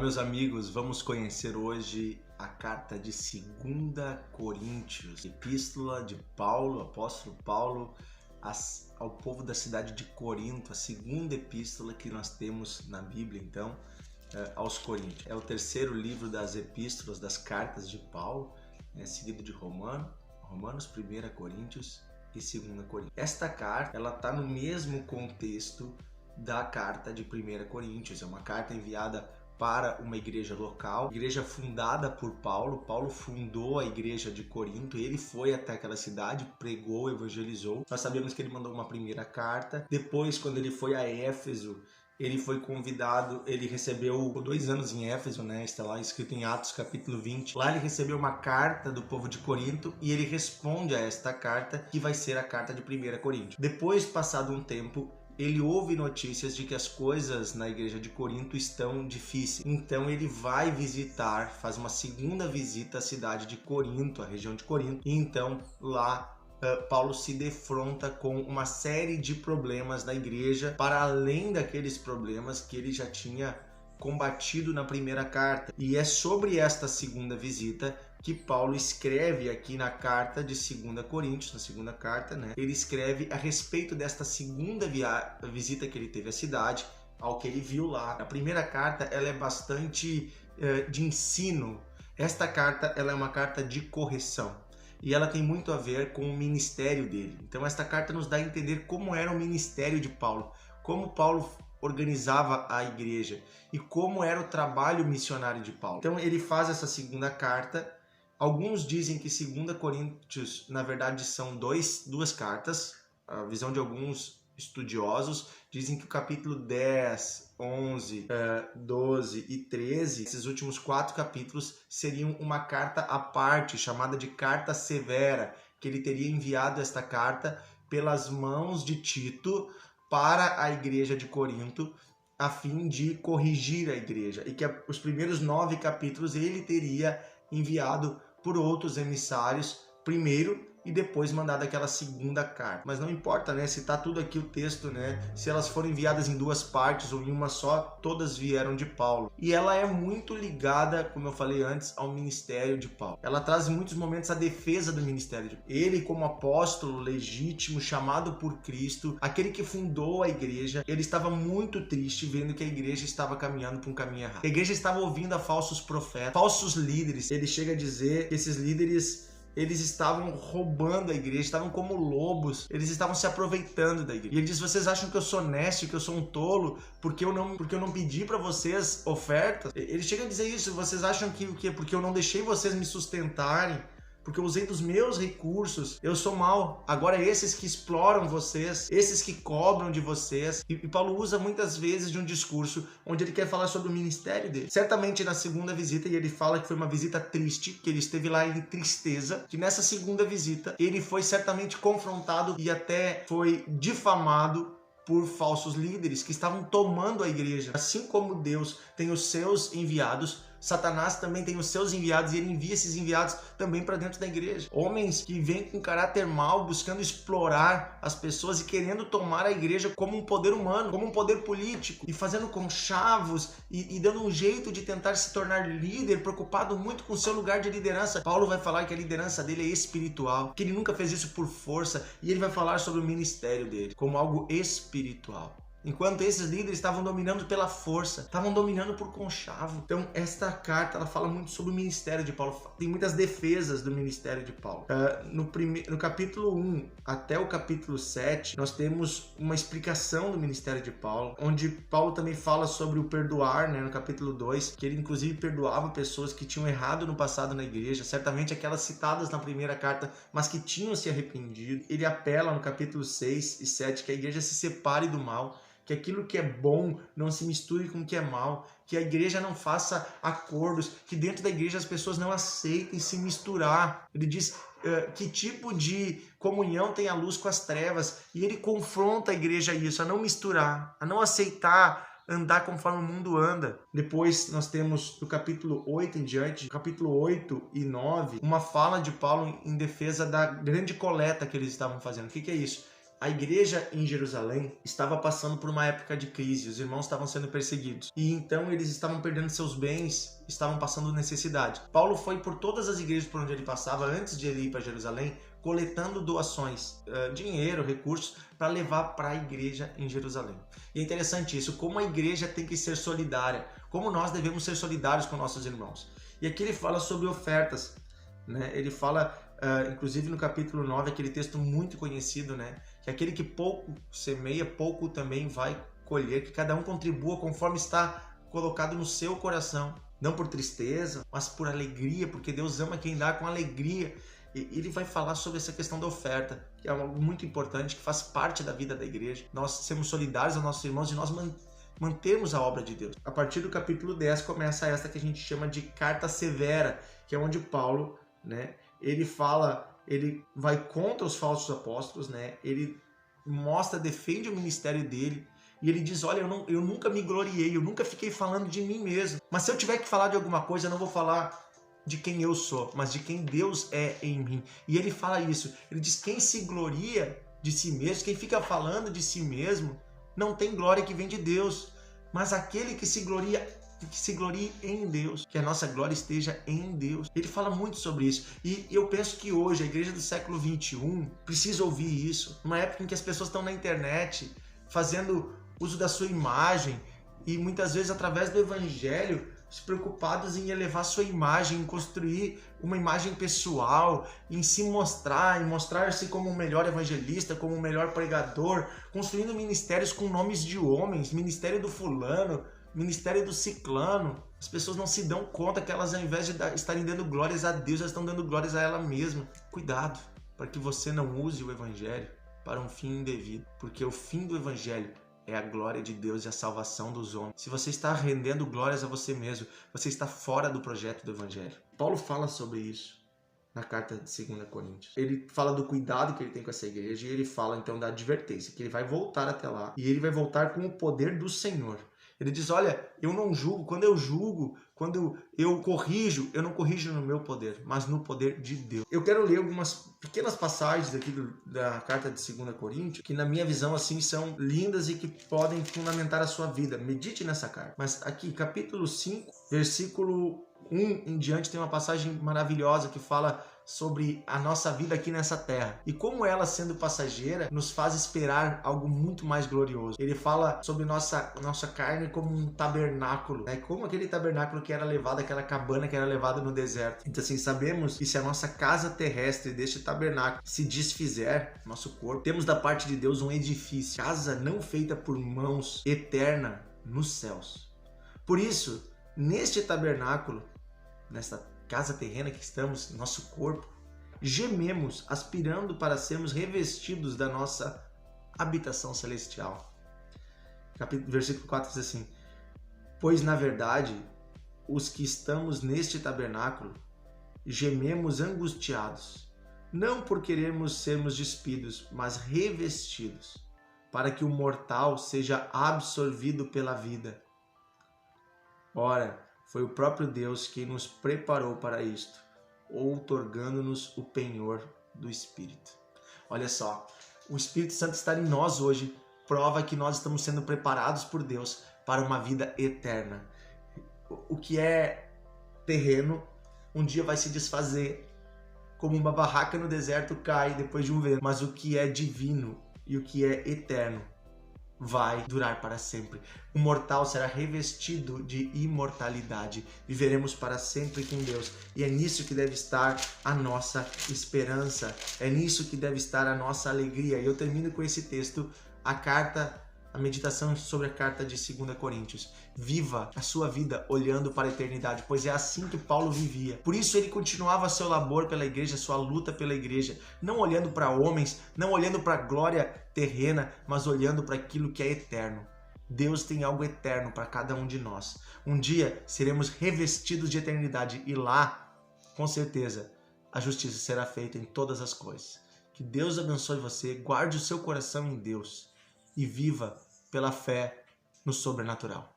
meus amigos, vamos conhecer hoje a carta de 2 Coríntios, epístola de Paulo, apóstolo Paulo, ao povo da cidade de Corinto, a segunda epístola que nós temos na Bíblia, então, aos Coríntios. É o terceiro livro das epístolas, das cartas de Paulo, seguido de Romanos, 1 Coríntios e 2 Coríntios. Esta carta, ela está no mesmo contexto da carta de 1 Coríntios, é uma carta enviada para uma igreja local, igreja fundada por Paulo. Paulo fundou a igreja de Corinto, ele foi até aquela cidade, pregou, evangelizou. Nós sabemos que ele mandou uma primeira carta, depois quando ele foi a Éfeso, ele foi convidado, ele recebeu 2 anos em Éfeso, está lá escrito em Atos capítulo 20. Lá ele recebeu uma carta do povo de Corinto e ele responde a esta carta, que vai ser a carta de 1 Coríntios. Depois, passado um tempo, ele ouve notícias de que as coisas na igreja de Corinto estão difíceis. Então ele vai visitar, faz uma segunda visita à cidade de Corinto, à região de Corinto. E então lá Paulo se defronta com uma série de problemas na igreja, para além daqueles problemas que ele já tinha combatido na primeira carta. E é sobre esta segunda visita que Paulo escreve aqui na carta de 2 Coríntios, na segunda carta, ele escreve a respeito desta segunda visita que ele teve à cidade, ao que ele viu lá. A primeira carta, ela é bastante de ensino. Esta carta, ela é uma carta de correção. E ela tem muito a ver com o ministério dele. Então esta carta nos dá a entender como era o ministério de Paulo, como Paulo organizava a igreja e como era o trabalho missionário de Paulo. Então ele faz essa segunda carta. Alguns dizem que 2 Coríntios, na verdade, são duas cartas. A visão de alguns estudiosos dizem que o capítulo 10, 11, 12 e 13, esses últimos 4 capítulos, seriam uma carta à parte, chamada de carta severa, que ele teria enviado esta carta pelas mãos de Tito para a igreja de Corinto, a fim de corrigir a igreja. E que os primeiros 9 capítulos ele teria enviado por outros emissários primeiro e depois mandado aquela segunda carta. Mas não importa, se tá tudo aqui o texto, se elas foram enviadas em 2 partes ou em uma só, todas vieram de Paulo. E ela é muito ligada, como eu falei antes, ao ministério de Paulo. Ela traz em muitos momentos a defesa do ministério de Paulo. Ele, como apóstolo legítimo, chamado por Cristo, aquele que fundou a igreja, ele estava muito triste vendo que a igreja estava caminhando para um caminho errado. A igreja estava ouvindo a falsos profetas, falsos líderes. Ele chega a dizer que esses líderes, eles estavam roubando a igreja, estavam como lobos, eles estavam se aproveitando da igreja. E ele diz: vocês acham que eu sou honesto, que eu sou um tolo, porque eu não pedi para vocês ofertas? Ele chega a dizer isso: vocês acham que porque eu não deixei vocês me sustentarem, porque eu usei dos meus recursos, eu sou mau. Agora esses que exploram vocês, esses que cobram de vocês. E Paulo usa muitas vezes de um discurso onde ele quer falar sobre o ministério dele. Certamente na segunda visita, e ele fala que foi uma visita triste, que ele esteve lá em tristeza, que nessa segunda visita ele foi certamente confrontado e até foi difamado por falsos líderes que estavam tomando a igreja. Assim como Deus tem os seus enviados, Satanás também tem os seus enviados e ele envia esses enviados também para dentro da igreja. Homens que vêm com caráter mau, buscando explorar as pessoas e querendo tomar a igreja como um poder humano, como um poder político, e fazendo conchavos e dando um jeito de tentar se tornar líder, preocupado muito com o seu lugar de liderança. Paulo vai falar que a liderança dele é espiritual, que ele nunca fez isso por força, e ele vai falar sobre o ministério dele como algo espiritual. Enquanto esses líderes estavam dominando pela força, estavam dominando por conchavo. Então, esta carta, ela fala muito sobre o ministério de Paulo. Tem muitas defesas do ministério de Paulo. No capítulo 1 até o capítulo 7, nós temos uma explicação do ministério de Paulo, onde Paulo também fala sobre o perdoar, no capítulo 2, que ele inclusive perdoava pessoas que tinham errado no passado na igreja, certamente aquelas citadas na primeira carta, mas que tinham se arrependido. Ele apela no capítulo 6 e 7 que a igreja se separe do mal, que aquilo que é bom não se misture com o que é mal, que a igreja não faça acordos, que dentro da igreja as pessoas não aceitem se misturar. Ele diz que tipo de comunhão tem a luz com as trevas, e ele confronta a igreja a isso, a não misturar, a não aceitar andar conforme o mundo anda. Depois nós temos do capítulo 8 em diante, capítulo 8 e 9, uma fala de Paulo em defesa da grande coleta que eles estavam fazendo. O que é isso? A igreja em Jerusalém estava passando por uma época de crise, os irmãos estavam sendo perseguidos e então eles estavam perdendo seus bens, estavam passando necessidade. Paulo foi por todas as igrejas por onde ele passava antes de ele ir para Jerusalém, coletando doações, dinheiro, recursos, para levar para a igreja em Jerusalém. E é interessante isso, como a igreja tem que ser solidária, como nós devemos ser solidários com nossos irmãos. E aqui ele fala sobre ofertas, né? Ele fala, inclusive no capítulo 9, aquele texto muito conhecido, né? Que aquele que pouco semeia, pouco também vai colher, que cada um contribua conforme está colocado no seu coração, não por tristeza, mas por alegria, porque Deus ama quem dá com alegria. E ele vai falar sobre essa questão da oferta, que é algo muito importante, que faz parte da vida da igreja. Nós sermos solidários aos nossos irmãos e nós mantermos a obra de Deus. A partir do capítulo 10 começa esta que a gente chama de carta severa, que é onde Paulo, né, ele vai contra os falsos apóstolos, né? Ele defende o ministério dele e ele diz, olha, eu nunca me gloriei, eu nunca fiquei falando de mim mesmo, mas se eu tiver que falar de alguma coisa, eu não vou falar de quem eu sou, mas de quem Deus é em mim. E ele fala isso, ele diz, quem se gloria de si mesmo, quem fica falando de si mesmo, não tem glória que vem de Deus, mas aquele que se glorie em Deus, que a nossa glória esteja em Deus. Ele fala muito sobre isso. E eu penso que hoje a igreja do século 21 precisa ouvir isso. Numa época em que as pessoas estão na internet fazendo uso da sua imagem e muitas vezes através do evangelho preocupados em elevar sua imagem, em construir uma imagem pessoal, em se mostrar, em mostrar-se como o melhor evangelista, como o melhor pregador, construindo ministérios com nomes de homens, ministério do fulano, ministério do ciclano. As pessoas não se dão conta que elas, ao invés de estarem dando glórias a Deus, elas estão dando glórias a ela mesma. Cuidado para que você não use o evangelho para um fim indevido, porque o fim do evangelho é a glória de Deus e a salvação dos homens. Se você está rendendo glórias a você mesmo, você está fora do projeto do evangelho. Paulo fala sobre isso na carta de 2 Coríntios. Ele fala do cuidado que ele tem com essa igreja e ele fala então da advertência, que ele vai voltar até lá e ele vai voltar com o poder do Senhor. Ele diz, olha, eu não julgo, quando eu corrijo, eu não corrijo no meu poder, mas no poder de Deus. Eu quero ler algumas pequenas passagens aqui da carta de 2 Coríntios, que na minha visão assim são lindas e que podem fundamentar a sua vida. Medite nessa carta. Mas aqui, capítulo 5, versículo 1 em diante, tem uma passagem maravilhosa que fala sobre a nossa vida aqui nessa terra e como ela, sendo passageira, nos faz esperar algo muito mais glorioso. Ele fala sobre nossa carne como um tabernáculo, né? Como aquele tabernáculo que era levado, aquela cabana que era levada no deserto. Então assim, sabemos que se a nossa casa terrestre deste tabernáculo se desfizer, nosso corpo, temos da parte de Deus um edifício, casa não feita por mãos, eterna nos céus. Por isso, neste tabernáculo, nesta casa terrena que estamos, nosso corpo, gememos aspirando para sermos revestidos da nossa habitação celestial. Versículo 4 diz assim, pois na verdade, os que estamos neste tabernáculo, gememos angustiados, não por querermos sermos despidos, mas revestidos, para que o mortal seja absorvido pela vida. Ora, foi o próprio Deus quem nos preparou para isto, outorgando-nos o penhor do Espírito. Olha só, o Espírito Santo estar em nós hoje prova que nós estamos sendo preparados por Deus para uma vida eterna. O que é terreno, um dia vai se desfazer, como uma barraca no deserto cai depois de um vento. Mas o que é divino e o que é eterno vai durar para sempre. O mortal será revestido de imortalidade. Viveremos para sempre com Deus. E é nisso que deve estar a nossa esperança. É nisso que deve estar a nossa alegria. E eu termino com esse texto, a meditação sobre a carta de 2 Coríntios. Viva a sua vida olhando para a eternidade, pois é assim que Paulo vivia. Por isso ele continuava seu labor pela igreja, sua luta pela igreja, não olhando para homens, não olhando para a glória terrena, mas olhando para aquilo que é eterno. Deus tem algo eterno para cada um de nós. Um dia seremos revestidos de eternidade e lá, com certeza, a justiça será feita em todas as coisas. Que Deus abençoe você, guarde o seu coração em Deus e viva pela fé no sobrenatural.